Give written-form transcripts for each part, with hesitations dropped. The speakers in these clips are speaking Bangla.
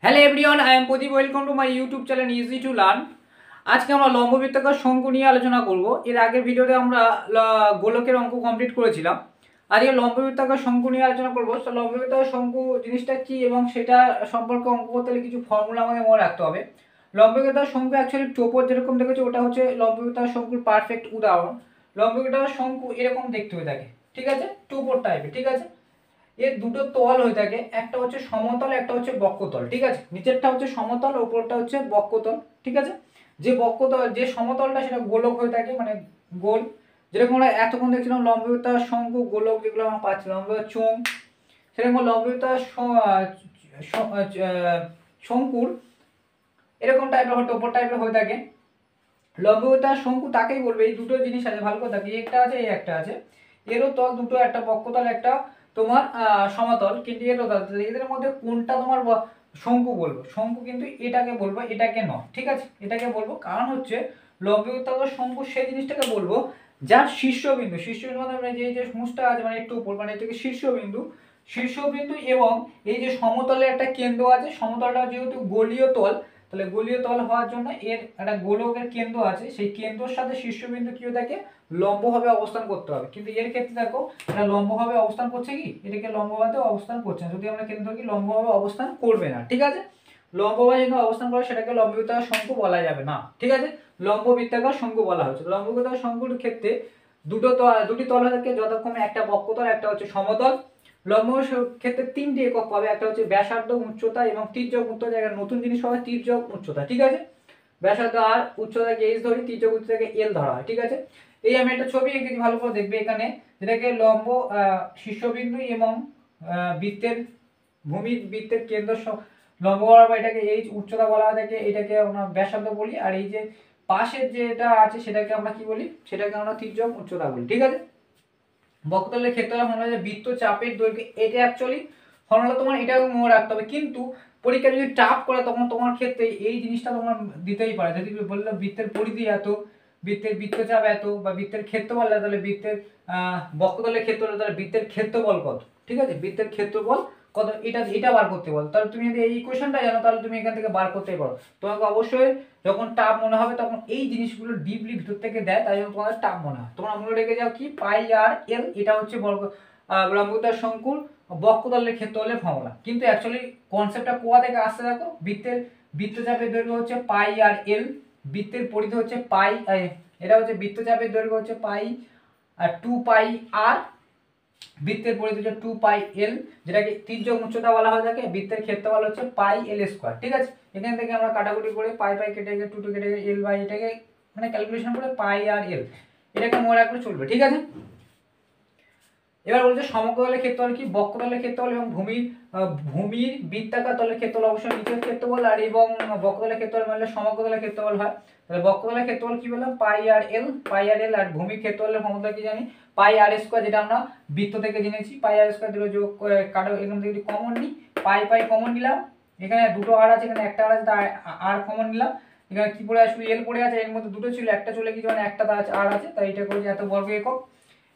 Hello everyone, I am Pradeep. Welcome to my YouTube channel easy to learn. আজকে আমরা লম্ববৃত্তাকার শঙ্কু নিয়ে আলোচনা করব। এর আগের ভিডিওতে আমরা গোলকের অঙ্ক কমপ্লিট করেছিলাম। আজকে লম্ববৃত্তাকার শঙ্কু নিয়ে আলোচনা করব। তো লম্ববৃত্তাকার শঙ্কু জিনিসটা কি এবং সেটা সম্পর্কে অঙ্ক করতে হলে কিছু ফর্মুলা আমাকে মনে রাখতে হবে। লম্ববৃত্তাকার শঙ্কু অ্যাকচুয়ালি টোপর যেরকম দেখেছো ওটা হচ্ছে লম্ববৃত্তাকার শঙ্কুর পারফেক্ট উদাহরণ। লম্ববৃত্তাকার শঙ্কু এরকম দেখতে হয়ে থাকে, ঠিক আছে, টোপর টাইপের, ঠিক আছে। এর দুটো তল হয়ে থাকে, একটা হচ্ছে সমতল, একটা হচ্ছে বক্রতল, ঠিক আছে। নিচেরটা হচ্ছে সমতল, উপরটা হচ্ছে বক্রতল, ঠিক আছে। যে বক্রতল, যে সমতলটা সেটা গোলক হয়ে থাকে, মানে গোল। যেরকম আমরা এতক্ষণ দেখছিলাম লম্ববৃত্তাকার শঙ্কু, গোলক যেগুলো আমরা পাচ্ছিলাম, চোঙ, সেরকম লম্ববৃত্তাকার শঙ্কুর এরকম টাইপের টোপর টাইপের হয়ে থাকে। লম্ববৃত্তাকার শঙ্কু তাকেই বলবে, এই দুটো জিনিস আছে ভালো করে থাকে, একটা আছে এই একটা আছে, এরও তল দুটো, একটা বক্রতল একটা তোমার সমতল, কিন্তু এরও তল, এদের মধ্যে কোনটা তোমার শঙ্কু বলবো? শঙ্কু কিন্তু এটাকে বলবো, এটাকে নয়, ঠিক আছে। এটাকে বলবো কারণ হচ্ছে লম্ববৃত্তাকার শঙ্কু সেই জিনিসটাকে বলবো যার শীর্ষবিন্দু, শীর্ষবিন্দু মানে যে মুষটা আছে মানে একটু উপর, মানে এটাকে শীর্ষবিন্দু, শীর্ষবিন্দু এবং এই যে সমতলের একটা কেন্দ্র আছে, সমতলটা যেহেতু গোলীয় তল, তাহলে গোলীয় তল হওয়ার জন্য এর একটা গোলকের কেন্দ্র আছে, সেই কেন্দ্রের সাথে শীর্ষবিন্দু কি হয়ে থাকে, লম্বভাবে অবস্থান করতে হবে। কিন্তু এর ক্ষেত্রে দেখো এটা লম্বভাবে অবস্থান করছে কি, এটাকে লম্বভাবে অবস্থান করছে না। যদি আমরা কেন্দ্র কি লম্বভাবে অবস্থান করবে না, ঠিক আছে। লম্বভাবে যদি অবস্থান করে সেটাকে লম্ববৃত্তাকার শঙ্কু বলা যাবে না, ঠিক আছে। লম্ববৃত্তাকার শঙ্কু বলা হচ্ছে। লম্ববৃত্তাকার শঙ্কুর ক্ষেত্রে দুটি তল থাকে যথাক্রমে একটা বক্রতল, একটা হচ্ছে সমতল। লম্ব ক্ষেত্রে তিনটি একক পাবে, একটা হচ্ছে ব্যাসার্ধ, উচ্চতা এবং তির্যক উচ্চতা। একটা নতুন জিনিস পাবে, তির্যক উচ্চতা, ঠিক আছে। ব্যাসার্ধ আর উচ্চতাকে এইচ ধরি, তির্যক উচ্চতাকে এল ধরা হয়, ঠিক আছে। এই আমি একটা ছবি এঁকেছি, ভালো করে দেখবে এখানে, যেটাকে লম্ব শীর্ষবিন্দু এবং বৃত্তের ভূমির বৃত্তের কেন্দ্র লম্ব বরাবর এটাকে এইচ উচ্চতা বলা হয় থাকে, এটাকে আমরা ব্যাসার্ধ বলি। আর এই যে পাশের যেটা আছে সেটাকে আমরা কি বলি, সেটাকে আমরা তির্যক উচ্চতা বলি, ঠিক আছে। বক্রতলের ক্ষেত্রে মনে হয় বৃত্ত চাপের দৈর্ঘ্য, এটা অ্যাকচুয়ালি ফর্মুলা তোমার এটাও মনে রাখতে হবে। কিন্তু পরীক্ষা যদি টাফ করে তখন তোমার ক্ষেত্রে এই জিনিসটা তোমার দিতেই পারে। যদি বললো বৃত্তের পরিধি এত, বৃত্তের বৃত্তচাপ এত, বা বৃত্তের ক্ষেত্রফল এত, তাহলে বৃত্তের বক্রতলের ক্ষেত্রফল, তাহলে বৃত্তের ক্ষেত্রফল কত, ঠিক আছে, বৃত্তের ক্ষেত্রফল কত, এটা বার করতে বল। তাহলে তুমি যদি এই ইকুয়েশনটা জানো তাহলে তুমি এখান থেকে বার করতেই পারো। তোমাকে অবশ্যই যখন টাফ মনে হবে তখন এই জিনিসগুলো ডিপলি ভিতর থেকে দেয়, তাই জন্য তোমাদের টাফ মনে হয়। তোমরা মনে রেখে যাও কি, পাই আর এল, এটা হচ্ছে লম্ববৃত্তাকার শঙ্কুর বক্রতলের ক্ষেত্রফলের ফর্মুলা। কিন্তু অ্যাকচুয়ালি কনসেপ্টটা কোথা থেকে আসছে দেখো, বৃত্তচাপের দৈর্ঘ্য হচ্ছে পাই আর এল, বৃত্তের পরিধি হচ্ছে পাই, এটা হচ্ছে বৃত্তচাপের দৈর্ঘ্য হচ্ছে পাই আর 2 পাই আর, বৃত্তের পরিধি হচ্ছে 2 পাই এল, যেটাকে তির্যক উচ্চতা বলা হয় থাকে। বৃত্তের ক্ষেত্রফল হচ্ছে পাই এল স্কয়ার, ঠিক আছে। এখান থেকে আমরা কাটাকুটি করে পাই পাই কেটে গিয়ে 2 কেটে গিয়ে এল বাই, এটাকে মানে ক্যালকুলেশন করে পাই আর এল, এটাকে মনে রাখলে চলবে, ঠিক আছে। এবার বলছে সমতলের ক্ষেত্রফল কি, বক্রতলের ক্ষেত্রফল এবং ভূমির বৃত্তাকার তলের ক্ষেত্রফল অবশ্যই নিচের ক্ষেত্রফল, আর এবং বক্রতলের ক্ষেত্রফল মানে সমগ্রতলের ক্ষেত্রফল হয়। তাহলে বক্রতলের ক্ষেত্রফল কি বললাম, পাই আর এল, পাই আর এল। আর ভূমির ক্ষেত্রফলের ফর্মুলা কি জানি, পাই আর স্কয়ার, যেটা আমরা বৃত্ত থেকে জেনেছি। পাই আর স্কয়ার দিলে যোগ কাটো, এখান থেকে কমন নিই, পাই পাই কমন নিলাম, এখানে দুটো আর আছে, এখানে একটা আর আছে, তার আর কমন নিলাম। এখানে কি পড়ে আছে, এল পড়ে আছে, এর মধ্যে দুটো ছিল, একটা চলে গিয়েছে, মানে একটা আর আছে, তাই এটা করে এত বর্গ একক।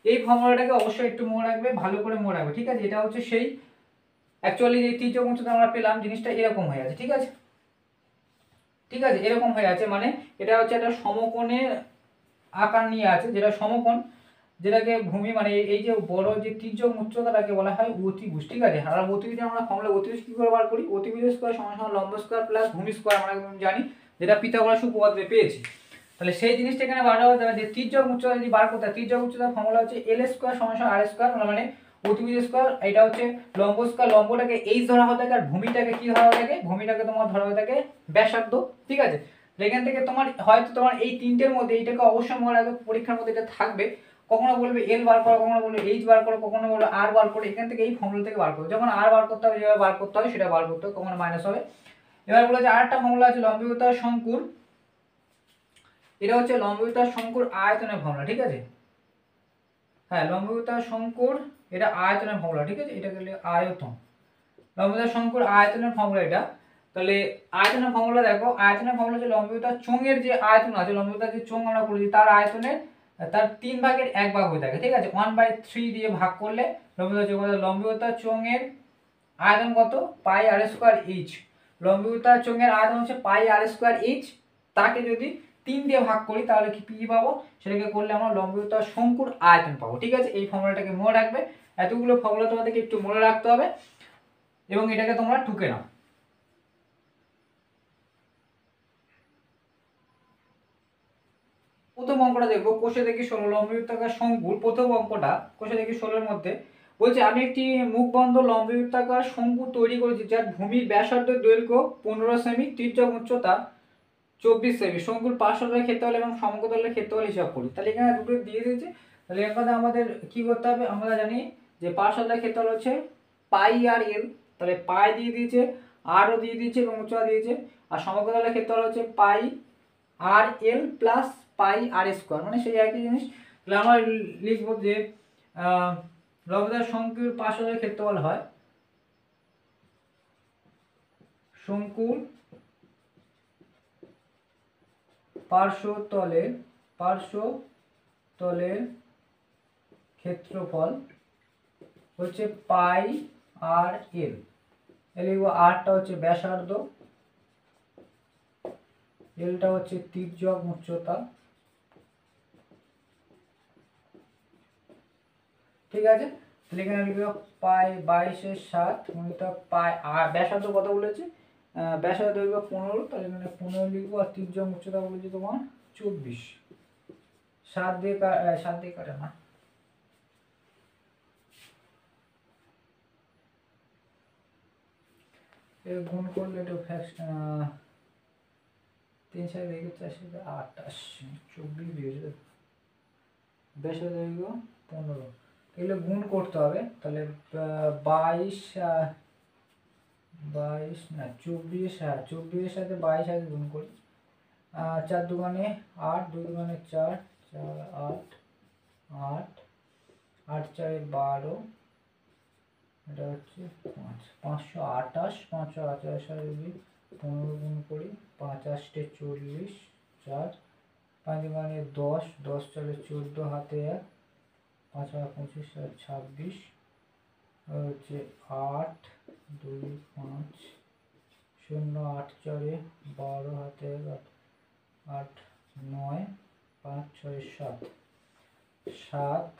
এই ফর্মুলাটাকে অবশ্যই একটু মনে রাখবে, ভালো করে মনে রাখবে, ঠিক আছে। এটা হচ্ছে সেই অ্যাকচুয়ালি যে তির্যক উচ্চতা আমরা পেলাম, জিনিসটা এরকম হয়ে আছে, ঠিক আছে, ঠিক আছে, এরকম হয়ে আছে। মানে এটা হচ্ছে একটা সমকোণের আকার নিয়ে আছে, যেটা সমকোণ, যেটাকে ভূমি মানে এই যে বড় যে তির্যক উচ্চতাটাকে বলা হয় অতিভুজ, ঠিক আছে। আর অতিভুজে আমরা ফর্মুলা অতিভুজ কি করে বার করি, অতিভুজ স্কয়ার সমান সমান লম্ব স্কয়ার প্লাস ভূমি স্কয়ার, আমরা জানি, যেটা পিথাগোরাস উপপাদ্যে পেয়েছি। তাহলে সেই জিনিসটা এখানে বার হতে হবে যে তির্যক উচ্চতা যদি বার করতে হয়, তির্যক উচ্চতার ফর্মুলা হচ্ছে এল স্কয়ার সমান সমান আর স্কয়ার, মানে অতিভুজ স্কয়ার, এটা হচ্ছে লম্ব স্কয়ার, লম্বটাকে এইচ ধরা হয়ে থাকে, আর ভূমিটাকে কি ধরা হয়ে থাকে, ভূমিটাকে তোমার ধরা হয়ে থাকে ব্যাসার্ধ, ঠিক আছে। এখান থেকে তোমার হয়তো তোমার এই তিনটের মধ্যে এইটাকে অবশ্যই মনে রাখবে, পরীক্ষার মধ্যে এটা থাকবে। কখনো বলবে এল বার করো, কখনো বলবে এইচ বার করো, কখনো বলবে আর বার করো। এখান থেকে এই ফর্মুলা থেকে বার করো, যখন আর বার করতে হবে, যেভাবে বার করতে হবে সেটা বার করতে হবে, কখনো মাইনাস হবে। এবার বলে যে আরেকটা ফর্মুলা আছে লম্ববৃত্তাকার শঙ্কুর, এটা হচ্ছে লম্ববৃত্তাকার শঙ্কুর আয়তনের ফর্মুলা, ঠিক আছে। হ্যাঁ, লম্ববৃত্তাকার শঙ্কুর এটা আয়তনের ফর্মুলা, ঠিক আছে, এটা গেলে আয়তন, লম্ববৃত্তাকার শঙ্কুর আয়তনের ফর্মুলা এটা। তাহলে আয়তনের ফর্মুলা দেখো, আয়তনের ফর্মুলা হচ্ছে লম্ববৃত্তাকার চোঙের যে আয়তন আছে, লম্ববৃত্তাকার যে চোঙ আমরা করেছি তার আয়তনের তার 3 ভাগের 1 ভাগ হয়ে থাকে, ঠিক আছে। 1/3 দিয়ে ভাগ করলে লম্ববৃত্তাকার চোঙের আয়তন কত, পাই আর স্কয়ার এইচ। লম্ববৃত্তাকার চোঙের আয়তন হচ্ছে পাই আর স্কোয়ার এইচ, তাকে যদি 3 দিয়ে ভাগ করি তাহলে কি পাবো, সেটাকে করলে আমরা লম্ববৃত্তাকার শঙ্কুর আয়তন পাবো। ঠিক আছে, এই ফর্মুলাটাকে মনে রাখবে, এতগুলো ফর্মুলা তোমাদেরকে একটু মনে রাখতে হবে এবং এটাকে তোমরা টুকে নাও। প্রথম অঙ্কটা দেখবো, কোষে দেখি 16 লম্ববৃত্তাকার শঙ্কুর প্রথম অঙ্কটা, কোষে দেখি 16 এর মধ্যে বলছে আমি একটি মুখবন্ধ লম্ববৃত্তাকার শঙ্কু তৈরি করেছি যার ভূমির ব্যাসার্ধ দৈর্ঘ্য 15 সেমি, তির্যক উচ্চতা 24 সেমি, শঙ্কুর পার্শ্বতলের ক্ষেত্রফল এবং সমগ্রতলের ক্ষেত্রফল হিসাব করি। তাহলে এখানে দুটো দিয়ে দিয়েছে, তাহলে এখানে আমাদের কি করতে হবে, আমরা জানি যে পার্শ্বতলের ক্ষেত্রফল হচ্ছে পাই আর এল, তাহলে পাই দিয়ে দিয়েছে, আরও দিয়ে দিয়েছে এবং উচ্চতা দিয়েছে, আর সমগ্রতলের ক্ষেত্রফল হচ্ছে পাই আর এল প্লাস পাই আর স্কোয়ার, মানে সেই একই জিনিস। তাহলে আমরা লিখবো যে লম্ববৃত্তাকার শঙ্কুর পার্শ্বতলের ক্ষেত্রফল হয় শঙ্কুর পার্শ্বতলের ক্ষেত্রফল হচ্ছে পাই আর এল, লিখবো আরটা হচ্ছে ব্যাসার্ধ, এলটা হচ্ছে তির্যক উচ্চতা। ঠিক আছে, তাহলে এখানে লিখবো পাই 22/7 গুণিতক পাই, আর ব্যাসার্ধ কত বলেছে, ব্যাসার্ধ দৈর্ঘ্য 15, তাহলে এখানে 15 লিখবো, আর তির্যক উচ্চতা বলেছে তোমার 24, 7 দিয়ে কাটে না, গুণ করলে একটু 3 7 2 4 28 24 দিয়েছে, ব্যাসার্ধ দৈর্ঘ্য 15, এগুলো গুণ করতে হবে। তাহলে 22 না 24, হ্যাঁ 24 সাথে 22 আগে গুণ করি, 4 দুগুণে 8, 2 দুগুণে 4, 4 8 8 8 4 12, এটা হচ্ছে 5 528, 528 আর যদি 15 গুণ করি, 5 8 40, 4 5 দুগুণে 10, 10 4 14, হাতে 1, 5 আর 25 আর 26, হচ্ছে 8 2 5 0 8 4 12, হাতে 8 9 5 6 7 7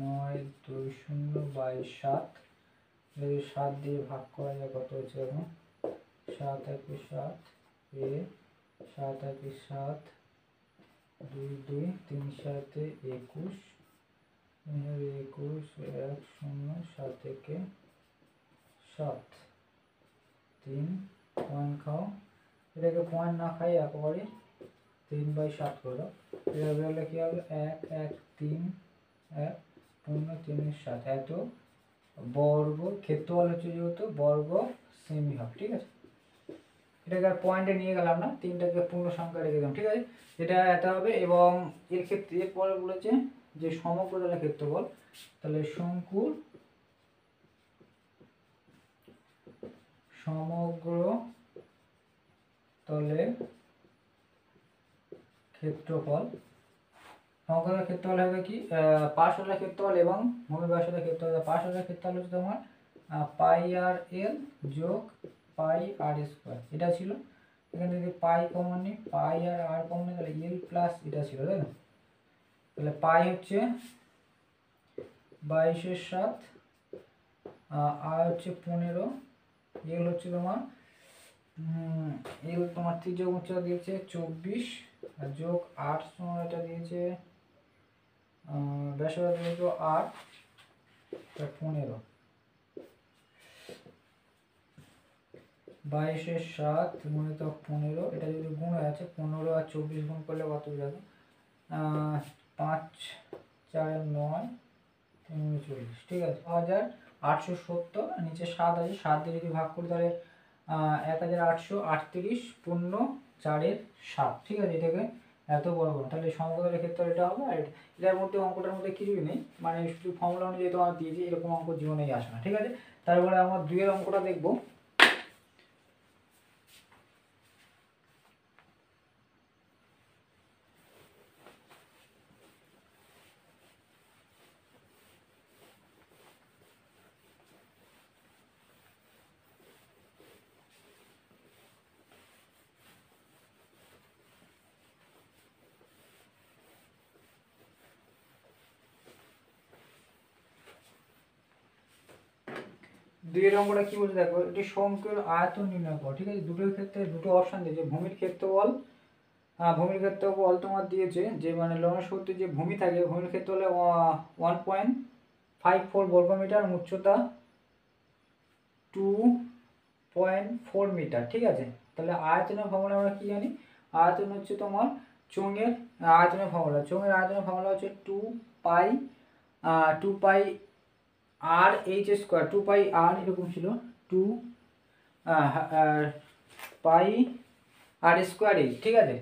9 2 0 22 7, যদি 7 দিয়ে ভাগ করা যায় কত হচ্ছে এখন, 7 1 7 এ 7 1 7 2 2 3 7 21 21 1 0 7 1 7 3 পয়েন্ট খাও, এটাকে পয়েন্ট না খাই একেবারে 3/7 করে দাও, এভাবে হলে কি হবে 1 1 3 1 0 3 7, এত বর্গ ক্ষেত্রফল হচ্ছে যেহেতু বর্গ সেমি হবে। ঠিক আছে, এটাকে আর পয়েন্টে নিয়ে গেলাম না, 3টাকে পূর্ণ সংখ্যা রেখে দিলাম। ঠিক আছে, এটা এত হবে, এবং এর ক্ষেত্রে এরপরে বলেছে যে সমগ্রতলের ক্ষেত্রফল, তাহলে শঙ্কুর সমগ্রতলের ক্ষেত্রফল, সমগ্রতলের ক্ষেত্রফল হবে কি, পার্শ্বতলের ক্ষেত্রফল এবং ভূমি ব্যাসার্ধের ক্ষেত্রফল। পার্শ্বতলের ক্ষেত্রফল হচ্ছে তোমার পাই আর এল যোগ পাই আর স্কোয়ার, এটা ছিল। এখানে যদি পাই কমন নিই, পাই আর কমন নিই, তাহলে এল প্লাস এটা ছিল, তাই না? তাহলে পাই হচ্ছে 22/7, আর হচ্ছে 15, এল হচ্ছে তোমার এল তোমার তির্যক উচ্চতা দিয়েছে 24, যোগ 8 সময় এটা দিয়েছে ব্যাসার্ধ দিয়েছে 8, 15, 22/7 গুণিতক 15, এটা যদি গুণ হয়ে আছে 15 আর 24 গুণ করলে কত যাবে, 5 4 9 39। ঠিক আছে, 1870, নিচে 7 আছে, 7 দিয়ে যদি ভাগ করি তাহলে 1838 পূর্ণ 4 7। ঠিক আছে, এটাকে এত বড় করুন, তাহলে সমগ্রতলের ক্ষেত্রে এটা হবে। আর এটার মধ্যে অঙ্কটার মধ্যে কিছুই নেই, মানে শুধু ফর্মুলা অনুযায়ী তোমার দিয়েছি, এরকম অঙ্ক জীবনেই আসে না। ঠিক আছে, তারপরে আমরা 2 এর অঙ্কটা দেখবো। দুইয়ের অঙ্কটা কি বলছে দেখো, এটি শঙ্কুর আয়তন নির্ণয় করো। ঠিক আছে, দুটোর ক্ষেত্রে দুটো অপশন দিয়েছে, ভূমির ক্ষেত্রফল, ভূমির ক্ষেত্রফল তোমার দিয়েছে যে মানে লবণাক্ত যে ভূমি থাকে, ভূমির ক্ষেত্রফল 1.54 বর্গমিটার, উচ্চতা 2.4 মিটার। ঠিক আছে, তাহলে আয়তনের ফর্মুলা আমরা কি জানি, আয়তন হচ্ছে তোমার চোঙের আয়তনের ফর্মুলা, চোঙের আয়তনের ফর্মুলা হচ্ছে 2 পাই আর এইচ স্কোয়ার, 2 পাই আর এরকম ছিল, 2 পাই আর স্কোয়ার এইচ। ঠিক আছে,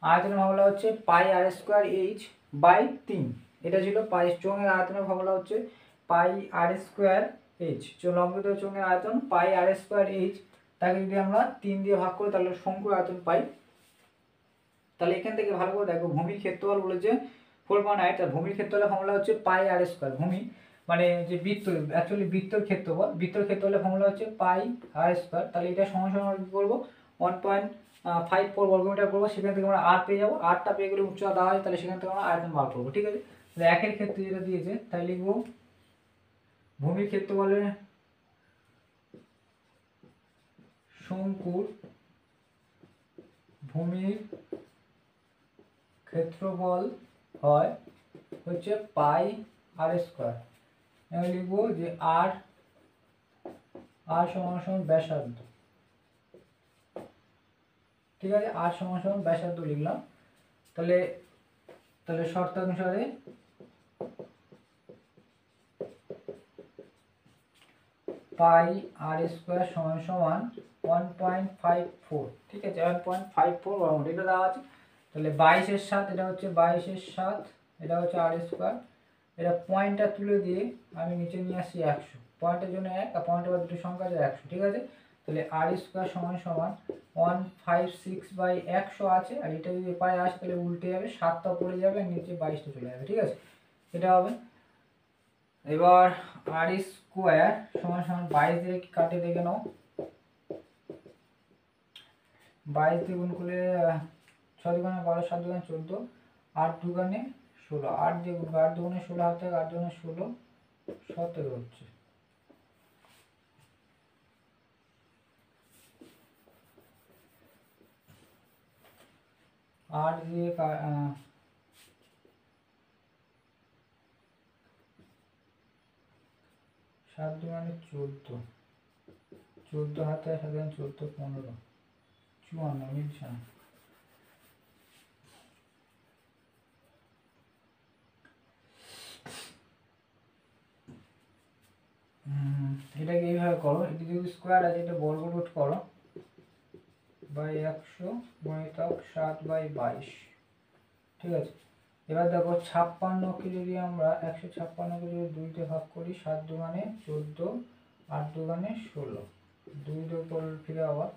আয়তনের ফর্মুলা হচ্ছে পাই আর স্কোয়ার এইচ বাই 3, এটা ছিল পাই। চোঙের আয়তনের ফর্মুলা হচ্ছে পাই আর স্কোয়ার এইচ, লম্বিত চোঙের আয়তন পাই আর স্কোয়ার এইচ, তাকে যদি আমরা 3 দিয়ে ভাগ করি তাহলে শঙ্কুর আয়তন পাই। তাহলে এখান থেকে ভালো করে দেখো, ভূমির ক্ষেত্রফল বলেছে 4.8, আর ভূমির ক্ষেত্রফলের ফর্মুলা হচ্ছে পাই আর স্কোয়ার। ভূমি মানে যে বৃত্ত, অ্যাকচুয়ালি বৃত্তর ক্ষেত্রফল, বৃত্তর ক্ষেত্রফলের ফর্মুলা হচ্ছে পাই আর স্কোয়ার। তাহলে এটা সমান সমান কি করবো, 1.54 বর্গমিটার করবো, সেখান থেকে আমরা আর পেয়ে যাবো, আরটা পেয়ে গেলে উচ্চতা দেওয়া হয়, তাহলে সেখান থেকে আমরা আয়তন বার করবো। ঠিক আছে, তাহলে একের ক্ষেত্রে যেটা দিয়েছে তাই লিখবো, ভূমির ক্ষেত্রফলের শঙ্কুর ভূমির ক্ষেত্রফল হয় হচ্ছে পাই আর স্কোয়ার। আমি লিখবো যে আর সমান সমান ব্যাসার্ধ। ঠিক আছে, আর সমান সমান ব্যাসার্ধ লিখলাম। তাহলে শর্ত অনুসারে পাই আর স্কোয়ার সমান সমান 1.54। ঠিক আছে, 1.54 বর্গমিটার এটা দেওয়া আছে। তাহলে 22/7, এটা হচ্ছে 22/7, এটা হচ্ছে আর স্কোয়ার। এটা পয়েন্টটা তুলে দিয়ে আমি নিচে নিয়ে আসছি 100, পয়েন্টের জন্য 1 আর পয়েন্টের পর দুটো সংখ্যা আছে 100। ঠিক আছে, তাহলে আর স্কোয়ার সমান সমান 156/100 আছে, আর এটা যদি এপারে আসে তাহলে উল্টে যাবে, 7টা পড়ে যাবে আর নিচে 22টা চলে যাবে। ঠিক আছে, এটা হবে। এবার আর স্কোয়ার সমান সমান 22 দিয়ে কাটে দেখে নাও, 22 দিয়ে গুণ করলে 6 দুগুণে 12, 7 দুগুণে 14, 8 দুগুণে 16, 8 দিয়ে গুণ 8 দুগুণে 16 হাতে, 8 দুগুণে 16, 17 হচ্ছে। আট দিয়ে 7 দুগুণে 14, 14 হাতে 7 দুগুণে 14, 15, 54 মিলছে না। এটাকে এইভাবে করো, এটা যদি স্কোয়ার আছে এটা বর্গ রুট করো, বাই 100 গুণিতক 7/22। ঠিক আছে, এবার দেখো 56কে যদি আমরা 156কে যদি 2 দিয়ে ভাগ করি, 7 দুগুণে 14, 8 দুগুণে 16, 2 দিয়ে উপর ফিরে আবার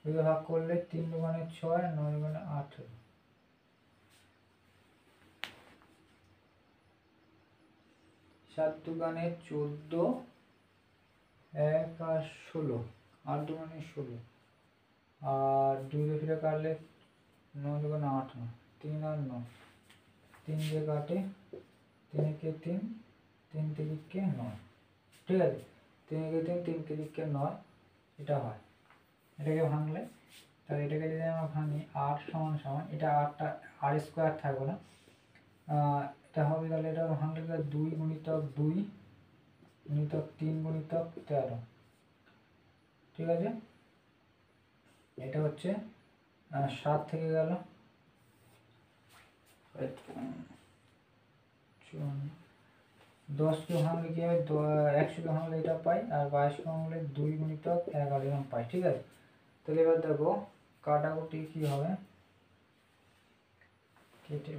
2 দিয়ে ভাগ করলে 3 দুগুণে 6, 9 দুগুণে 18, 7 দুগুণে 14, 1 আর 16, 8 দুগুণে 16, আর 2 দিয়ে ফিরে কাটলে 9 দুগুণে 18, 3 আর 9, 3 দিয়ে কাটে, 3 কে 3, 3 তিরিকে 9। ঠিক আছে, 3 কে 3, 3 তিরিকে 9, এটা হয়। এটাকে ভাঙলে, তাহলে এটাকে যদি আমরা ভাঙি, আর সমান সমান, এটা আরটা আর স্কোয়ার থাকবে না, এটা হবে, তাহলে এটা ভাঙলে 2 গুণিতক 2 গুণিতক 3 গুণিতক 13। ঠিক আছে, এটা হচ্ছে 7 থেকে গেল 10কে ভাঙলে কি হবে, 100কে ভাঙলে এটা পাই, আর 22কে ভাঙলে 2 গুণিতক 11 এরকম পাই। ঠিক আছে, তাহলে এবার দেখো কাটাকুটি কি হবে, কেটে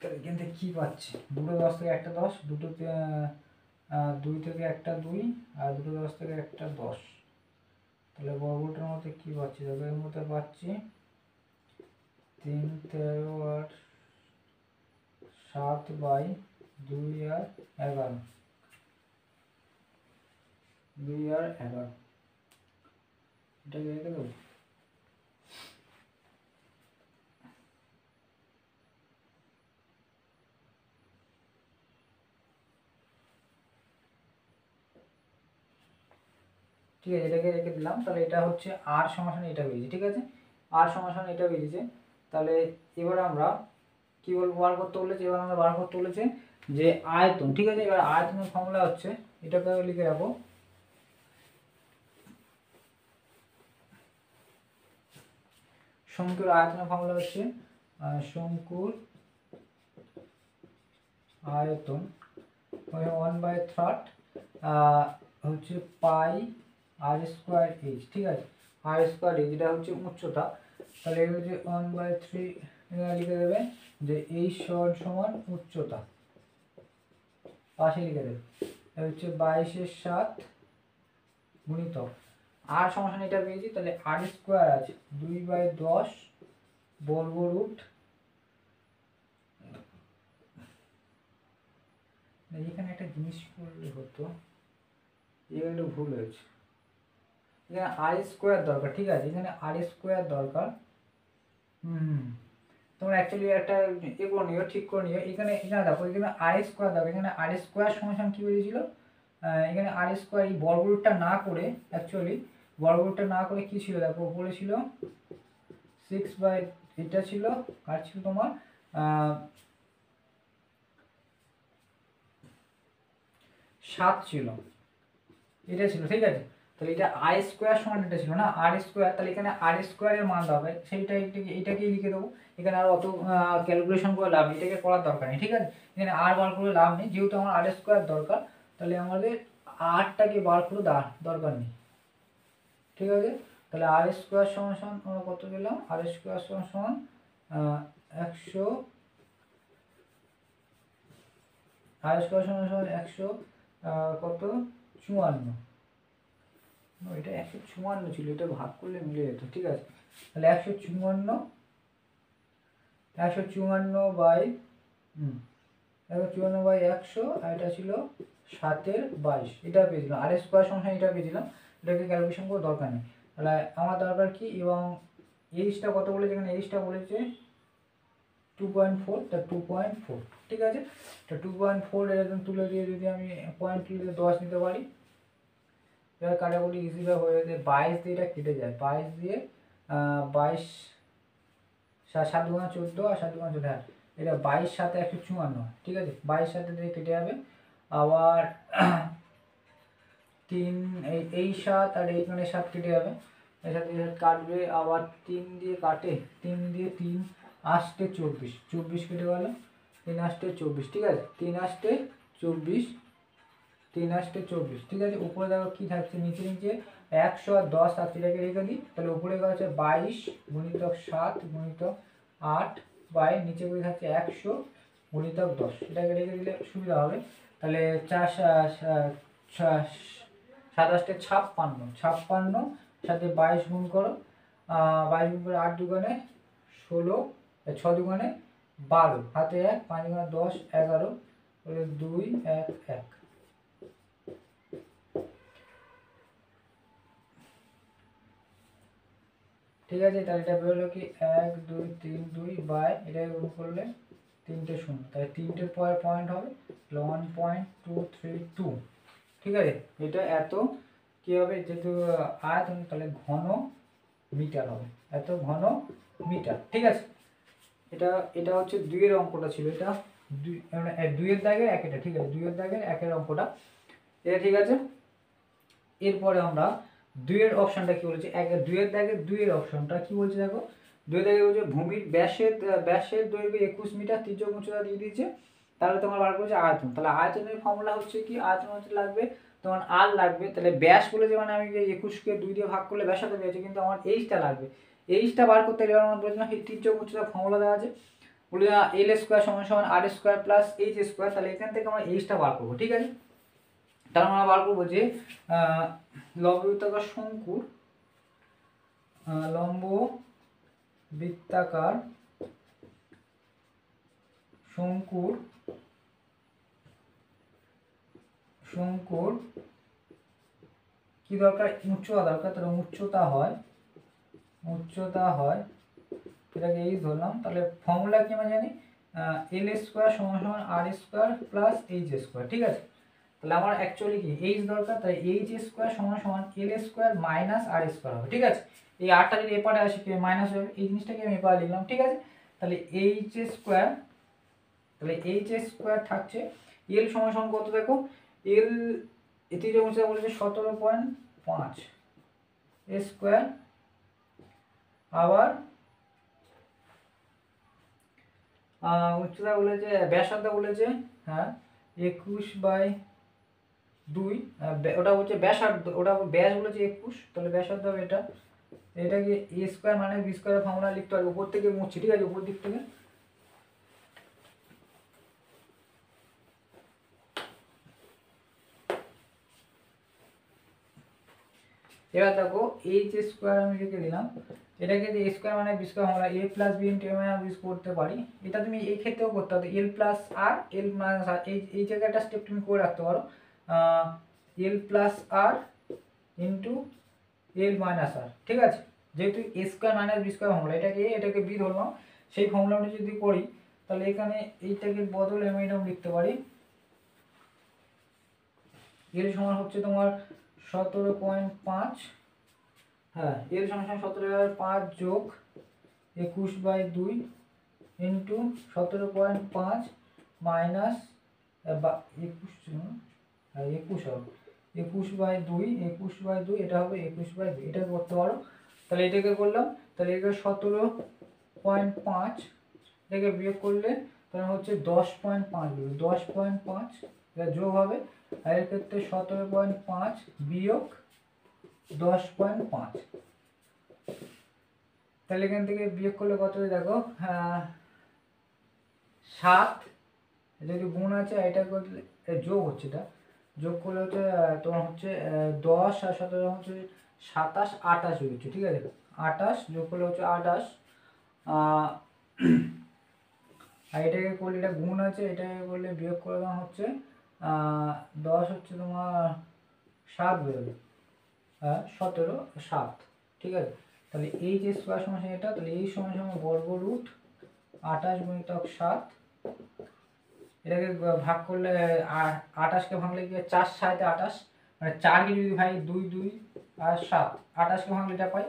তাহলে এখান থেকে কি পাচ্ছি, দুটো 10 থেকে একটা 10, দুটো 2 থেকে একটা 2, আর দুটো 10 থেকে একটা 10। তাহলে বর্গটার মধ্যে কি পাচ্ছি, দেখো এর মধ্যে পাচ্ছি 3, 13 আর 7/2 আর 11, 2 আর 11, এটাকে রেখে দেবো। ঠিক আছে, এটাকে রেখে দিলাম। তাহলে এটা হচ্ছে আর সমান এটা বেরিয়েছে, ঠিক আছে, আর সমান এটা বেরিয়েছে। তাহলে এবার আমরা কি বলবো, বার করতে বলেছে, এবার আমরা বার করতে বলেছে যে আয়তন, ঠিক আছে। এবার আয়তনের ফর্মুলা হচ্ছে, এটাকে লিখে রাখো, শঙ্কুর আয়তনের ফর্মুলা হচ্ছে শঙ্কুর আয়তন 1/3 হচ্ছে পাই আর স্কোয়ার এইচ, ঠিক আছে, আর স্কোয়ার এইচ এটা হচ্ছে উচ্চতা। তাহলে এটা হচ্ছে 1/3 লিখে দেবে যে এইচ সমান উচ্চতা, পাশে লিখে দেবে। এটা হচ্ছে 22/7 গুণিতক আর সমান এটা পেয়েছি। তাহলে আর স্কোয়ার আছে 2/10 বর্গ রুট, এখানে একটা জিনিস করলে হতো, এখানে একটু ভুল হয়েছে, এখানে আর স্কোয়ার দরকার, ঠিক আছে, এখানে আর স্কোয়ার দরকার। তোমরা অ্যাকচুয়ালি একটা এ করে নিও, ঠিক করে নিও। এখানে দেখো, এখানে আর স্কোয়ার দরকার, এখানে আর স্কোয়ার সমান কি বেরিয়েছিল, এখানে আর স্কোয়ার এই বর্গরূপটা না করে, অ্যাকচুয়ালি বর্গরূপটা না করে কি ছিল দেখো, উপরে ছিল 6 বাই, এটা ছিল আর ছিল তোমার 7 ছিল, এটা ছিল, ঠিক আছে। তাহলে এটা আর স্কোয়ার সমান এটা ছিল না, আর স্কোয়ার, তাহলে এখানে আর স্কোয়ারের মান দেওয়া হবে, সেইটা এটাকেই লিখে দেবো। এখানে আর অত ক্যালকুলেশন করে লাভ নেই, এটাকে করার দরকার নেই, ঠিক আছে। এখানে আর বার করে লাভ নেই, যেহেতু আমার আর স্কোয়ার দরকার, তাহলে আমাদের আরটাকে বার করে দরকার নেই, ঠিক আছে। তাহলে আর স্কোয়ার সমান সমান আমরা কত পেলাম, আর স্কোয়ার সমান সমান 100, আর স্কোয়ার সমান সমান 100 কত 54, এটা 154 ছিল, এটা ভাগ করলে মিলে যেত, ঠিক আছে। তাহলে 154 বাই 100, আর এটা ছিল 7/22, এটা পেয়েছিলাম। আর স্কোয়ার সমান এটা পেয়েছিলাম, এটাকে ক্যালকুলেশন করে দরকার নেই। তাহলে আমার দরকার কি, এবং এইচটা কত বলেছে, এখানে এইচটা বলেছে 2.4, তা 2.4, ঠিক আছে। তা 2.4 এরকম তুলে দিয়ে যদি আমি পয়েন্ট তুলে 10 নিতে পারি, এবার কাটাকুটি ইজিভাবে হয়ে যাবে। 22 দিয়ে এটা কেটে যায়, 22 দিয়ে 22, 7 দুগুণা 14 আর 7 দুগুণা 14, হ্যাঁ, এটা 22 7 154, ঠিক আছে, 22 7 দিয়ে কেটে যাবে। আবার 3 এই 7 আর এইখানে 7 কেটে যাবে, এর সাথে কাটবে, আবার 3 দিয়ে কাটে, 3 দিয়ে 3 8 24 কেটে গেল, 3 8 24, ঠিক আছে, 3 8 24, 3 8 24, ঠিক আছে। উপরে দেখো কি থাকছে, নিচে 100 আর 10 থাকছে, এটাকে রেখে দিই। তাহলে উপরে হচ্ছে 22 গুণিতক 7 গুণিতক 8 বাই নিচে করে থাকছে 100 গুণিতক 10, এটাকে রেখে দিলে সুবিধা হবে। তাহলে 4 7 56, সাথে 22 গুণ করো, 22 গুণ করে 8 দুগুণে 16, 6 দুগুণে 12, হাতে 1, 5 দুগুণে 10 11, 2 1 1, ঠিক আছে। তাহলে এটা বেরোলো কি 1 2 3 2 বাই, এটাকে গুণ করলে 3টে 0, তাহলে 3টের পরে পয়েন্ট হবে 1.232, ঠিক আছে। এটা এত কি হবে, যেহেতু আয়তন, তাহলে ঘন মিটার হবে, এত ঘন মিটার, ঠিক আছে। এটা হচ্ছে 2 এর অঙ্কটা ছিল, এটা 2 এর দাগের একেটা, ঠিক আছে, 2 এর দাগের একের অঙ্কটা, এটা ঠিক আছে। এরপরে আমরা 2 এর অপশনটা কি বলেছে, 2 এর দাগের 2 এর অপশনটা কি বলছে দেখো, 2 এর দাগে বলছে ভূমির ব্যাসের দৈর্ঘ্য 21 মিটার, তির্যক উচ্চতা দিয়ে দিয়েছে। তাহলে তোমার বার করেছে আয়তন, তাহলে আয়তনের ফর্মুলা হচ্ছে কি, আয়তন হচ্ছে লাগবে তোমার আর লাগবে, তাহলে ব্যাস বলেছে মানে আমি 21কে 2 দিয়ে ভাগ করলে ব্যাসার্ধ পেয়েছি, কিন্তু আমার এইচটা লাগবে। এইচটা বার করতে গেলে আমার বলেছিলাম এই তির্যক উচ্চতা ফর্মুলা দেওয়া আছে, বলে এল স্কোয়ার সমান সমান আর স্কোয়ার প্লাস এইচ স্কোয়ার। তাহলে এখান থেকে আমরা এইচটা বার করবো, ঠিক আছে। তাহলে আমরা বার করবো যে লম্ব বৃত্তাকার শঙ্কুর লম্ব বৃত্তাকার শঙ্কুর কি দরকার, উচ্চতা দরকার। তাহলে উচ্চতা হয় এটাকে এই ধরলাম। তাহলে ফর্মুলা কি আমরা জানি, এল স্কোয়ার সমান সমান আর স্কোয়ার প্লাস এইচ স্কোয়ার, ঠিক আছে। তাহলে আমার অ্যাকচুয়ালি কি এইচ দরকার, তাই এইচ স্কোয়ার সমান সমান এল স্কোয়ার মাইনাস আর স্কোয়ার হবে। ঠিক আছে, এই আরটা যদি এপারে আসে কি মাইনাস হবে, এই জিনিসটাকে আমি এপারে লিখলাম। ঠিক আছে, তাহলে এইচ স্কোয়ার, তাহলে এইচ স্কোয়ার থাকছে এল সমান সমান কত দেখো, এল এটি যে উচ্চতা বলেছে 17.5 স্কোয়ার, আবার উচ্চতা বলেছে, ব্যাসার্ধ বলেছে হ্যাঁ 21/2, ওটা হচ্ছে ব্যাসার্ধ, ওটা ব্যাস বলেছে 21, তাহলে ব্যাসার্ধ হবে এটা। এটাকে এ স্কোয়ার মানে বি স্কোয়ারের ফর্মুলা লিখতে হবে, উপর থেকে মুছছি। ঠিক আছে, উপর দিক থেকে এবার দেখো এইচ স্কোয়ার আমি লিখে দিলাম, এটাকে এ স্কোয়ার মানে বি স্কোয়ার আমরা এ প্লাস বি ইন্টু এ মাইনাস বি করতে পারি। এটা তুমি এই ক্ষেত্রেও করতে হবে, এল প্লাস আর এল মাইনাস আর, এই জায়গায় একটা স্টেপ তুমি করে রাখতে পারো, l plus r into l minus r. ঠিক আছে, যেহেতু a square minus b square formula, এটাকে বি ধরলাম, সেই ফর্মুলাটা যদি করি তাহলে এখানে এইটাকে বদলে আমি এরকম লিখতে পারি, এল সমান হচ্ছে তোমার 17.5, হ্যাঁ এল সমান 17/5 যোগ 21/2 ইন্টু 17.5 মাইনাস 21 হবে 21/2, এটা হবে 21/2, এটা করতে পারো। তাহলে এটাকে করলাম, তাহলে এটা 17.5, এটাকে বিয়োগ করলে তাহলে হচ্ছে 10.5, 10.5 এটা যোগ হবে, আর এর ক্ষেত্রে 17.5 বিয়োগ 10.5, তাহলে এখান থেকে বিয়োগ করলে কত হবে দেখো, 7, যদি গুণ আছে এটা করলে যোগ হচ্ছে, এটা যোগ করলে হচ্ছে তোমার হচ্ছে 10 আর 17 হচ্ছে 27, 28 হচ্ছে। ঠিক আছে, 28 যোগ করলে হচ্ছে 28, আর এটাকে করলে এটা গুণ আছে, এটাকে করলে বিয়োগ করে দেওয়া হচ্ছে 10 হচ্ছে তোমার 7 বেরোবে, 17, 7। ঠিক আছে, তাহলে এই যে স্কোয়ার সমান এটা, তাহলে এই সমান সমান বর্গরুট 28 গুণিতক 7, এটাকে ভাগ করলে 28কে ভাঙলে কি 4 7 28, মানে 4কে যদি ভাই 2 2 আর 7, 28কে ভাঙলে এটা পাই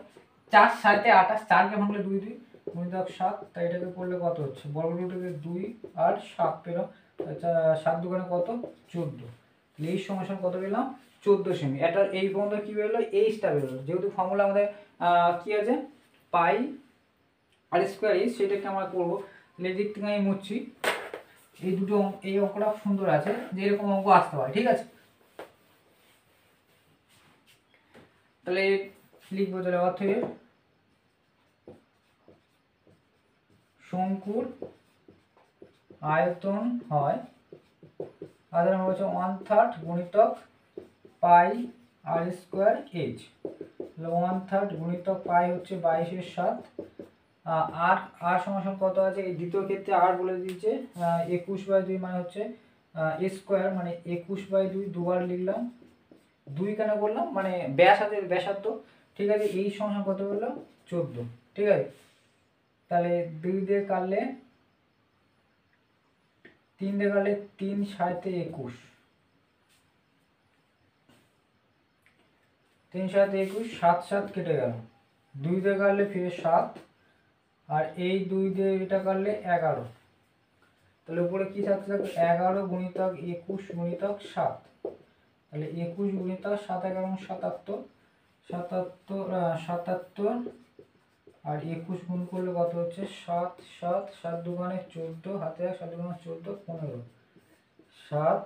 4 7 28, 4কে ভাঙলে 2 2 গুণিতক 7, তাই এটাকে করলে কত হচ্ছে বর্গরুটে 2 আর 7 পেল, 7 দুগুণে কত 14, তাহলে এই সমান কত পেলাম 14 সেমি। এটা এই পর্যন্ত কি বেরোলো, এইচটা বেরোলো, যেহেতু ফর্মুলা আমাদের কি আছে পাই আর স্কোয়ার এইচ, সেটাকে আমরা করবো। তাহলে এই দিক থেকে আমি মুছছি, এই দুটো এই অঙ্কটা সুন্দর আছে, যে এরকম অঙ্ক আসতে পারে। ঠিক আছে, তাহলে লিখবো, তাহলে অতএব শঙ্কুর আয়তন হয়, আয়তন হচ্ছে 1/3 গুণিতক পাই আর স্কোয়ার এইচ, তাহলে 1/3 গুণিতক পাই হচ্ছে 22/7, আর আর সমান কত আছে, এই দ্বিতীয় ক্ষেত্রে আর বলে দিয়েছে 21/2, মানে হচ্ছে স্কোয়ার মানে 21/2 দুবার লিখলাম, 2 কেন করলাম মানে ব্যাসার্ধ। ঠিক আছে, এই সমান কত হলো 14। ঠিক আছে, তাহলে 2 দিয়ে কাটলে 3 দিয়ে কাটলে 3 7 21, 3 7 21, 7 7 কেটে গেল, 2 দিয়ে কাটলে ফিরে 7, আর এই 2 দিয়ে এটা কাটলে 11, তাহলে উপরে কি থাকছে 11 গুণিতক 21 গুণিতক 7, তাহলে 21 গুণিতক 7 11 77, 77 আর 21 গুণ করলে কত হচ্ছে 7 7, 7 দুগুণে 14, হাতে 1, 7 দুগুণে 14 15, 7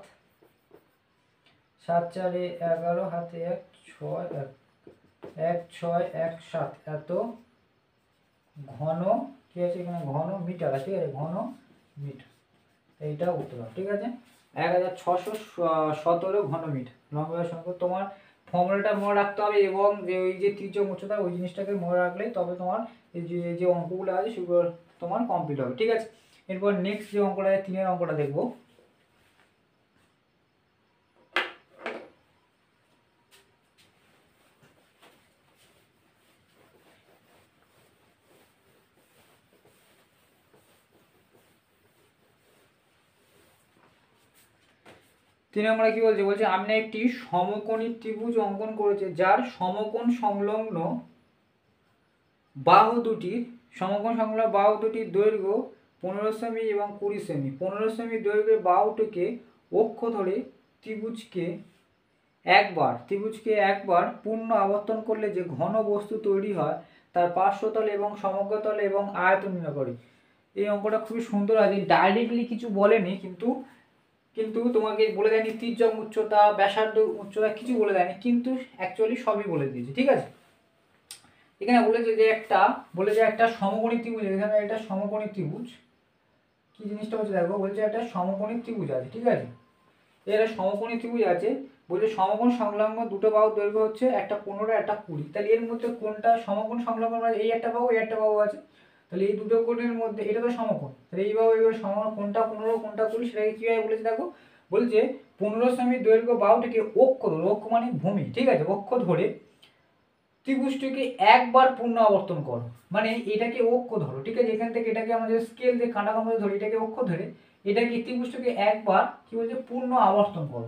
7 4 11, হাতে 1 6 1 6 1 7, এত ঘন কি আছে এখানে ঘন মিটার আছে। ঠিক আছে, ঘন মিটার, এইটা উত্তর। ঠিক আছে, 1617 ঘন মিটার লম্বা সংখ্যা। তোমার ফর্মুলাটা মনে রাখতে হবে, এবং যে ওই যে ত্রিজ্য উচ্চতা ওই জিনিসটাকে মনে রাখলেই তবে তোমার এই যে অঙ্কগুলো আছে সেগুলো তোমার কমপ্লিট হবে। ঠিক আছে, এরপর নেক্সট যে অঙ্কটা 3-এর অঙ্কটা দেখবো। 3 নম্বরে কি বলছে, বলছে আমি একটি সমকোণী ত্রিভুজ অঙ্কন করেছে যার সমকোণ সংলগ্ন বাহু দুটির দৈর্ঘ্য 15 সেমি এবং 20 সেমি। 15 সেমি দৈর্ঘ্যের বাহুটিকে অক্ষ ধরে ত্রিভুজকে একবার পূর্ণ আবর্তন করলে যে ঘন বস্তু তৈরি হয় তার পার্শ্বতল এবং সমগ্রতল এবং আয়তন নির্ণয় করে। এই অঙ্কটা খুবই সুন্দর আছে, ডাইরেক্টলি কিছু বলেনি, কিন্তু তোমাকে বলে দেয়নি তির্যক উচ্চতা, ব্যাসার্ধ উচ্চতা কিছু বলে দেয়নি, কিন্তু অ্যাকচুয়ালি সবই বলে দিয়েছে। ঠিক আছে, এখানে বলেছে যে একটা সমকোণী ত্রিভুজ, এখানে একটা সমকোণী ত্রিভুজ, কি জিনিসটা হচ্ছে দেখো, বলছে একটা সমকোণী ত্রিভুজ আছে। ঠিক আছে, এর সমকোণী ত্রিভুজ আছে, বলছে সমকোণ সংলগ্ন দুটো বাহুর দৈর্ঘ্য হচ্ছে একটা 15 একটা 20। তাহলে এর মধ্যে কোনটা সমকোণ সংলগ্ন, এই একটা বাহু এই একটা বাহু আছে, তাহলে এই দুটো কোণের মধ্যে এটা তো সমকোণ, তাহলে এই বাহু সমকোণ, কোনটা 15 কোনটা 20 সেটাকে কিভাবে বলেছে দেখো, বলছে 15 সেমি দৈর্ঘ্য বাহুটিকে অক্ষ মানে ভূমি, ঠিক আছে, অক্ষ ধরে ত্রিভুজটিকে একবার পূর্ণ আবর্তন করো, মানে এটাকে অক্ষ ধরো। ঠিক আছে, এখান থেকে এটাকে আমাদের স্কেল দিয়ে কাঁটা কামড়ে ধরি, এটাকে অক্ষ ধরে এটাকে ত্রিভুজটিকে একবার কি বলছে পূর্ণ আবর্তন করো,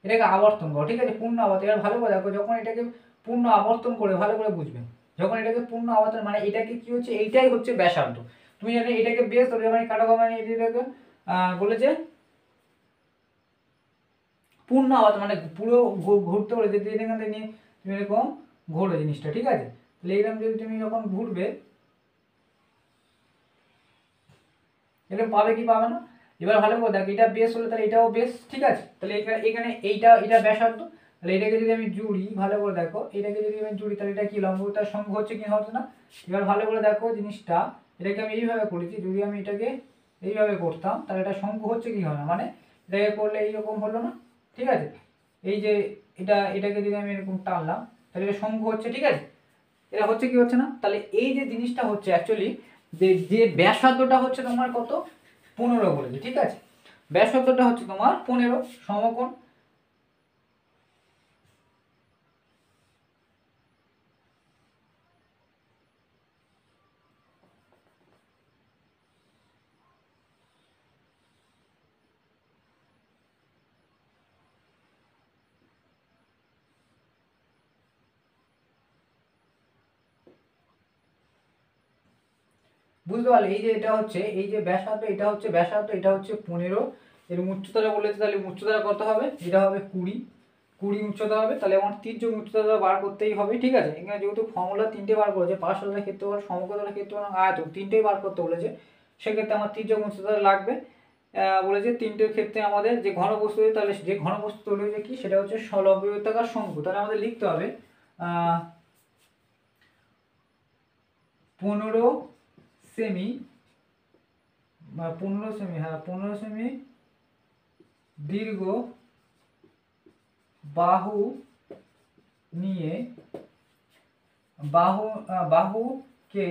এটাকে আবর্তন করো। ঠিক আছে, পূর্ণ আবর্তন, এবার ভালো করে দেখো, যখন এটাকে পূর্ণ আবর্তন করে ভালো করে বুঝবে, যখন এটাকে পূর্ণ আবর্তন মানে এটাকে কি হচ্ছে, এইটাই হচ্ছে ব্যাসার্ধ। তুমি জানো এটাকে বেস ধরে মানে কাঁটা কামড়ে এটাকে বলেছে পূর্ণ আবর্তন মানে পুরো ঘুরতে পারে, যদি এখান থেকে নিয়ে তুমি এরকম ঘোরো জিনিসটা। ঠিক আছে, তাহলে এরকম যদি তুমি যখন ঘুরবে এরকম পাবে কি পাবে না। এবার ভালো করে দেখো, এটা বেস হলে তাহলে এটাও বেস। ঠিক আছে, তাহলে এখানে এটা ব্যাসার্ধ, তাহলে এটাকে যদি আমি জুড়ি, ভালো করে দেখো, এটাকে যদি আমি জুড়ি তাহলে এটা কি লম্বতার সঙ্গ হচ্ছে কি হচ্ছে না। এবার ভালো করে দেখো জিনিসটা, এটাকে আমি এইভাবে করেছি, যদি আমি এটাকে এইভাবে করতাম তাহলে এটা শঙ্কু হচ্ছে কি হয় না, মানে এটাকে করলে এইরকম হলো না। ঠিক আছে, এই যে এটাকে যদি আমি এরকম টানলাম তাহলে এটা শঙ্কু হচ্ছে। ঠিক আছে, এটা হচ্ছে কি হচ্ছে না। তাহলে এই যে জিনিসটা হচ্ছে অ্যাকচুয়ালি যে ব্যাসার্ধটা হচ্ছে তোমার কত, 15 বলেছে। ঠিক আছে, ব্যাসার্ধটা হচ্ছে তোমার 15 সমকোণ। বুঝতে পারলে, এই যে এটা হচ্ছে এই যে ব্যাসার্ধ, এটা হচ্ছে ব্যাসার্ধ, এটা হচ্ছে 15, এর উচ্চতাটা বলেছে, তাহলে উচ্চতাটা কত হবে, এটা হবে 20 উচ্চতা হবে, তাহলে আমার তির্যক উচ্চতা বার করতেই হবে। ঠিক আছে, এখানে যেহেতু ফর্মুলা তিনটে বার করেছে, পার্শ্বতলের ক্ষেত্রফল, সমগ্রতলের ক্ষেত্রফল এবং আয়তন তিনটেই বার করতে বলেছে, সেক্ষেত্রে আমার তির্যক উচ্চতা লাগবে। বলেছে তিনটের ক্ষেত্রে আমাদের যে ঘনবস্তু, তাহলে যে ঘনবস্তু তৈরি হয়েছে কি, সেটা হচ্ছে লম্ববৃত্তাকার শঙ্কু। তাহলে আমাদের লিখতে হবে 15 সেমি, 15 সেমি, হ্যাঁ 15 সেমি দীর্ঘ বাহু নিয়ে বাহুকে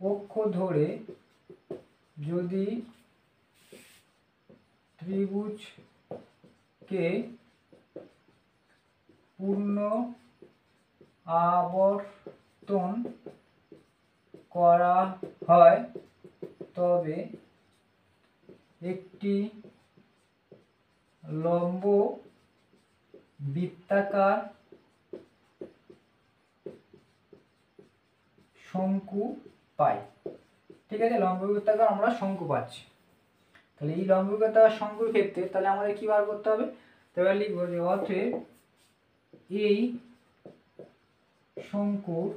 অক্ষ ধরে যদি ত্রিভুজকে পূর্ণ আবর্তন করা হয় তবে একটি লম্ব বৃত্তাকার শঙ্কু পাই। ঠিক আছে, লম্ব বৃত্তাকার আমরা শঙ্কু পাচ্ছি। তাহলে এই লম্ব বৃত্তাকার শঙ্কুর ক্ষেত্রে তাহলে আমাদের কি বার করতে হবে, তাহলে লিখব যে অতএব এই শঙ্কুর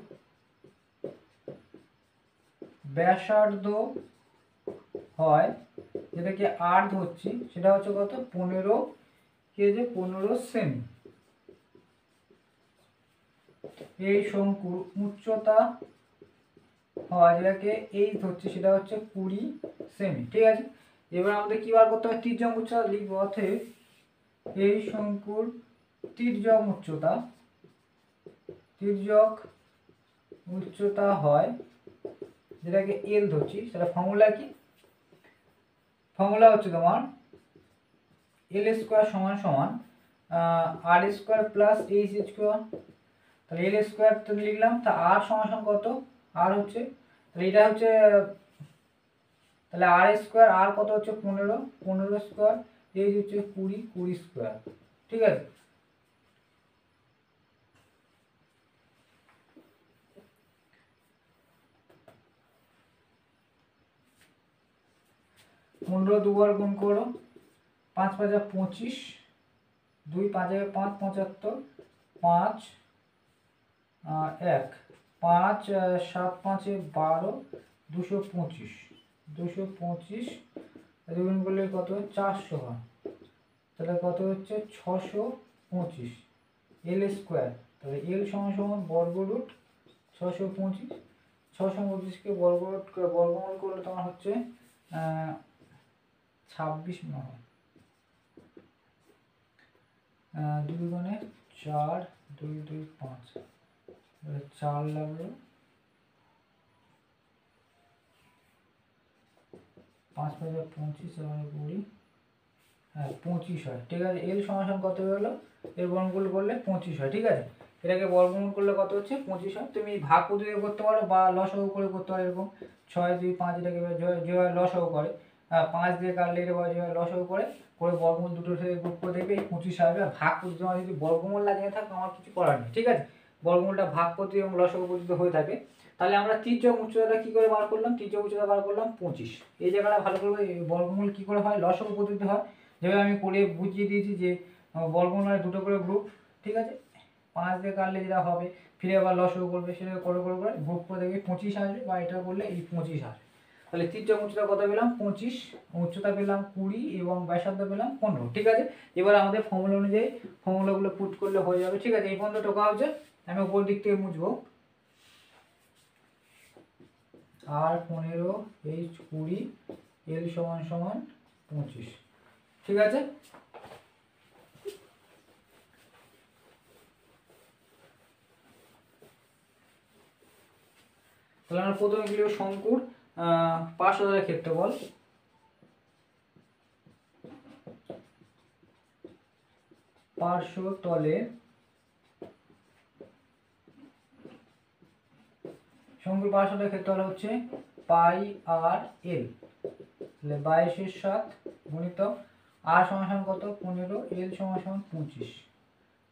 ব্যাসার্ধ হয়, যেটাকে আর ধরছি, সেটা হচ্ছে কত, 15 কেজি 15 সেমি। এই শঙ্কুর উচ্চতা হয়, যেটাকে এই ধরছি, সেটা হচ্ছে 20 সেমি। ঠিক আছে, এবার আমাদের কি বার করতে হবে, তির্যক উচ্চতা লিখবো, অতএব এই শঙ্কুর তির্যক উচ্চতা হয়, যেটাকে এল ধরছি, সেটা ফর্মুলা কি, ফর্মুলা হচ্ছে তোমার এল স্কোয়ার সমান সমান আর স্কোয়ার প্লাস এইচ স্কোয়ার। তাহলে এল স্কোয়ার তো লিখলাম, তা আর সমান সমান কত, আর হচ্ছে, তাহলে এটা হচ্ছে তাহলে আর স্কোয়ার, আর কত হচ্ছে 15, 15 স্কোয়ার, এই হচ্ছে 20, 20 স্কোয়ার। ঠিক আছে, পনেরো দুবার গুণ করো, 5 5 25, 2 5 5 75, 5 1, 5 7 5 12, 225, 225 গুণ করলে কত, 400 হয়। তাহলে কত হচ্ছে 625 এল স্কোয়ার। তাহলে এল সমান সমান বর্গরুট 625, 625কে বর্গমূল করলে তোমার হচ্ছে 26 মনে হয়, 2 গুণে 4, 2 2 5, 4 লাগলো, 5 5 25, 20, হ্যাঁ 25 হয়। ঠিক আছে, এল সমান কত হলো, এর বর্গমূল করলে 25 হয়। ঠিক আছে, এটাকে বর্গমূল করলে কত হচ্ছে 25 হয়। তুমি ভাগ পদ্ধতিতে করতে পারো বা লসাগু করে করতে পারো। এরকম 6 2 5, এটাকে যেভাবে লসাগু করে 5 দিয়ে কাটলে এটা যেভাবে লসাগু করে বর্গমূল দুটো থেকে গুণ করে দেখবে 25 আসবে। আর ভাগ পদ্ধতি আমার যদি বর্গমূল না জেনে থাকো আমার কিছু করার নেই। ঠিক আছে, বর্গমূলটা ভাগ পদ্ধতি এবং লসাগু পদ্ধতি হয়ে থাকে। তাহলে আমরা তির্যক উচ্চতাটা কি করে বার করলাম, তির্যক উচ্চতা বার করলাম 25। এই জায়গাটা ভালো করে, বর্গমূল কি করে হয়, লসাগু পদ্ধতি হয়, যেভাবে আমি করে বুঝিয়ে দিয়েছি যে বর্গমূল মানে দুটো করে গ্রুপ। ঠিক আছে, 5 দিয়ে কাটলে যেটা হবে ফিরে আবার লসাগু করবে, সেটা করে করে করে গ্রুপ করে দেখবে 25 আসবে, বা এটা করলে এই 25 আসবে। তাহলে তির্যক উচ্চতা কত পেলাম 25, উচ্চতা পেলাম 20 এবং ব্যাসার্ধ পেলাম 15। ঠিক আছে, এবার আমাদের ফর্মুলা অনুযায়ী ফর্মুলাগুলো পুট করলে হয়ে যাবে। ঠিক আছে, এই পর্যন্ত টোকা হচ্ছে। আমি উপর দিক থেকে মুছবো, আর 15, এইচ 20, এল সমান সমান 25। ঠিক আছে, তাহলে আমরা প্রথমে লিখব শঙ্কুর পার্শ্বতলের ক্ষেত্রফল। পার্শ্বতলের শঙ্কুর পার্শ্বতলের ক্ষেত্রফল হচ্ছে পাই আর এল। তাহলে 22/7 গুণিত আর সমান কত 15, এল সমান 25,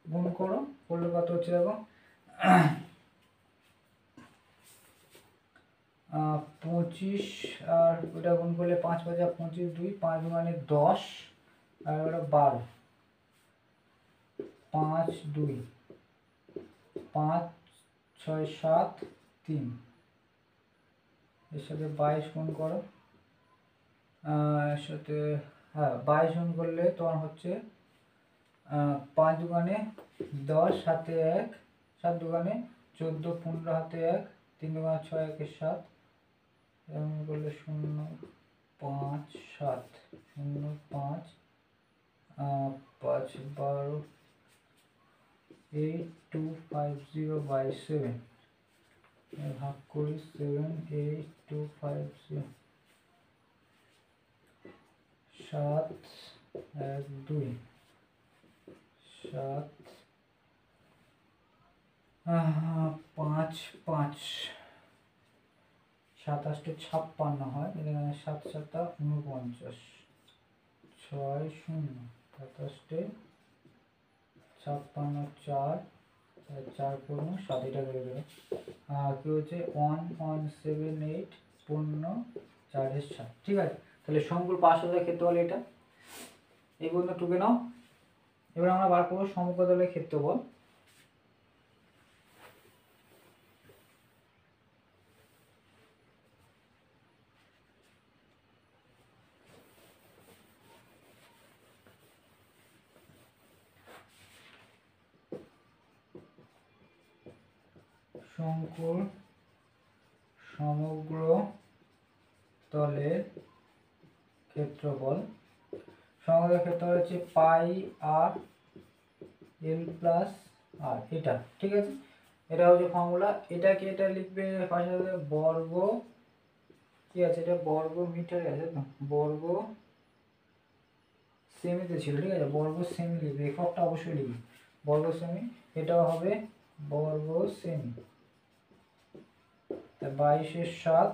গুণ করো, করলে কত হচ্ছে দেখো 25, আর ওটা গুণ করলে 5 5 25, 2 5 মানে 10, আর ওটা 12, 5 2 5 6 7 3, এর সাথে 22 গুণ করো, এর সাথে হ্যাঁ 22 গুণ করলে তোমার হচ্ছে 5 দুগুণে 10, হাতে 1, 7 দুগুণে 14, 15 হাতে 1, 3 দুগুণে 6, 1 7, এরকম করলে 0 5 7 0 5 5 12, 8 2 5 0/7, ভাগ করি 7 8 2 5 0, 7 1 2, 7 5 5, 27 56 হয়, 7 7 49, 6 0, 27 56 4 4 4 7, এটা করে দেবে। কি হচ্ছে 1 1 7 8 15 4 7। ঠিক আছে, তাহলে শঙ্কুর পার্শ্বতলের ক্ষেত্রফল এটা। এই পর্যন্ত টুকে নাও। এবার আমরা বার করবো সমকোণতলের ক্ষেত্রফল। শঙ্কুর সমগ্র তলের ক্ষেত্রফল, সমগ্র ক্ষেত্রফল হচ্ছে পাই আর এল প্লাস আর, এটা। ঠিক আছে, এটা হচ্ছে ফর্মুলা। এটাকে এটা লিখবে পাশে বর্গ, কি আছে এটা বর্গ মিটারে আছে তো, বর্গ সেমিতে ছিল। ঠিক আছে, বর্গ সেমি লিখবে, এককটা অবশ্যই লিখবে বর্গ সেমি। এটাও হবে বর্গ সেমি। 22/7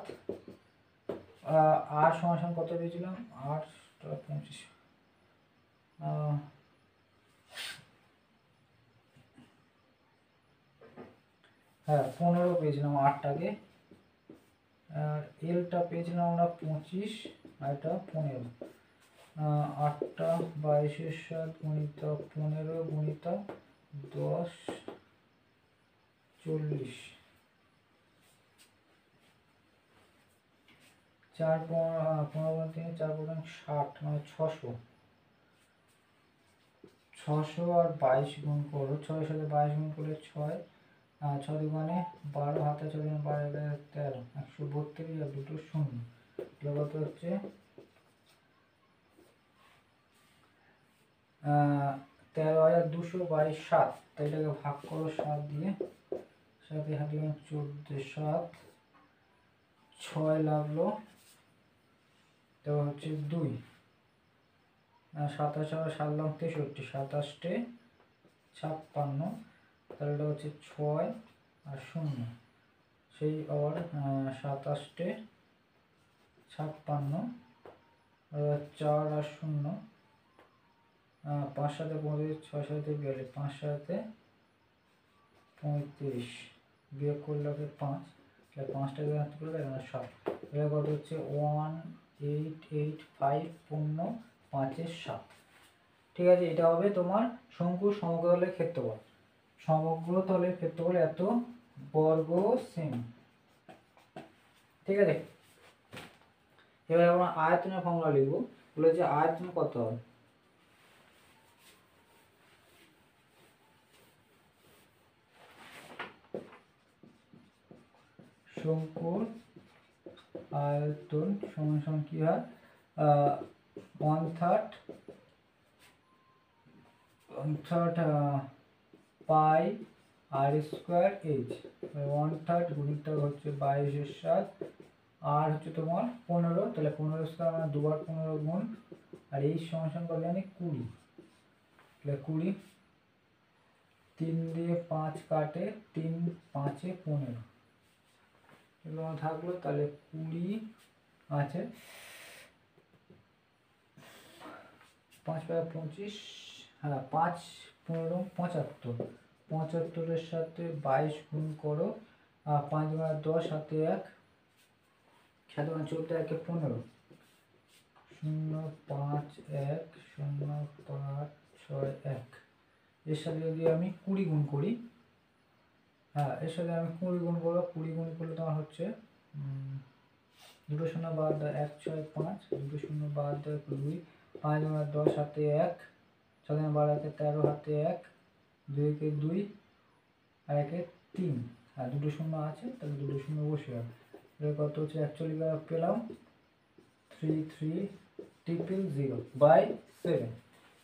আর সমান কত পেয়েছিলাম, 8 25, হ্যাঁ 15 পেয়েছিলাম 8টাকে, আর এলটা পেয়েছিলাম আমরা 25 আর এটা 15। 8টা 22-এর 7 গুণিতক 15 গুণিতক 10 40, 4 15 থেকে 4 পর্যন্ত 60, মানে 600। আর 22 গুণ করো, 6 সাথে 22 গুণ করলে 6, 6 দুগুণে 12, হাতে 6 দুগুণে 12, 13, 132 আর দুটো শূন্য, কত হচ্ছে 13,222। তাই এটাকে ভাগ করো 7 দিয়ে, 7 হাতে 14, 7 6 লাগলো, তো হচ্ছে 2, 27 আর 7 লাখ 63, 27টে 56, তাহলে এটা হচ্ছে 6 আর 0, সেই আবার 27টে 56, 4 আর 0, 5 সাথে 35, 6 সাথে 42, 5 সাথে 35, বিয়োগ করলে 5, 5টাকে 7, এটা কত হচ্ছে 1885 পূর্ণ 5-এর 7। ঠিক আছে, এটা হবে তোমার শঙ্কুর সমগ্রতলের ক্ষেত্রফল। সমগ্রতলের ক্ষেত্রফল এত বর্গ সেমি। ঠিক আছে, এবার আমরা আয়তনের ফর্মুলা লিখবো। বলে যে আয়তন কত হবে, শঙ্কুর আয়তন সমান কি হয়, 1/3 পাই আর স্কোয়ার এইচ। 1/3 গুণিতক হচ্ছে 22-এর 7, আর হচ্ছে তোমার 15, তাহলে 15 স্কোয়ার মানে 2 বার 15 গুণ, আর এইচ সমান কত জানি 20, তাহলে 20, 3 দিয়ে 5 কাটে, 3 5-এ 15, এগুলো থাকলো, তাহলে 20 আছে, 5 5 25, হ্যাঁ 5 15 75, 75-এর সাথে 22 গুণ করো, 5 × 10 হাতে 1, 7 × 14 1 15, 0 5 1 0 5 6 1, এর সাথে যদি আমি 20 গুণ করি, হ্যাঁ এর সাথে আমি 20 গুণ করবো, 20 গুণ করলে তোমার হচ্ছে 2 0 বাদ 1 6 5, 2 0 বাদ 2, 5 × 10 হাতে 1, 6 × 12 হাতে 13 হাতে 1, 2 কে 2 আর 1 এ 3, আর 2 শূন্য আছে, তাহলে 2 শূন্য বসে যাবে। এর কত হচ্ছে 41 পেলাম 33,000/7।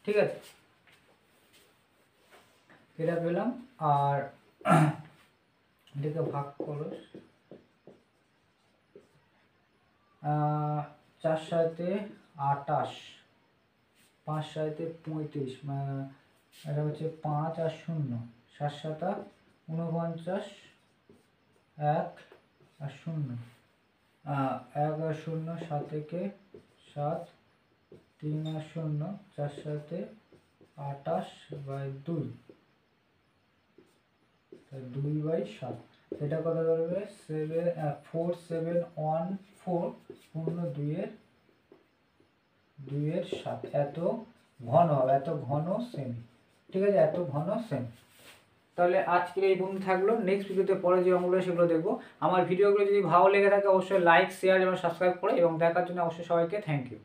ঠিক আছে, এটা পেলাম। আর এটাকে ভাগ করো, 4 সাথে 28, 5 সাথে 35, এটা হচ্ছে 5 আর 0, 7 7 49, 1 আর 0, 1 আর 0, 7 থেকে 7, 3 আর 0, 4 সাথে 28/2, 2/7, এটা কত ধরবে 4714 পূর্ণ 2-এর 7, এত ঘন হবে, এত ঘন সেমি। ঠিক আছে, এত ঘন সেমি। তাহলে আজকের এই পর্যন্ত থাকলো, নেক্সট ভিডিওতে পরে যে অঙ্কগুলো সেগুলো দেখবো। আমার ভিডিওগুলো যদি ভালো লেগে থাকে অবশ্যই লাইক শেয়ার এবং সাবস্ক্রাইব করো, এবং দেখার জন্য অবশ্যই সবাইকে থ্যাংক ইউ।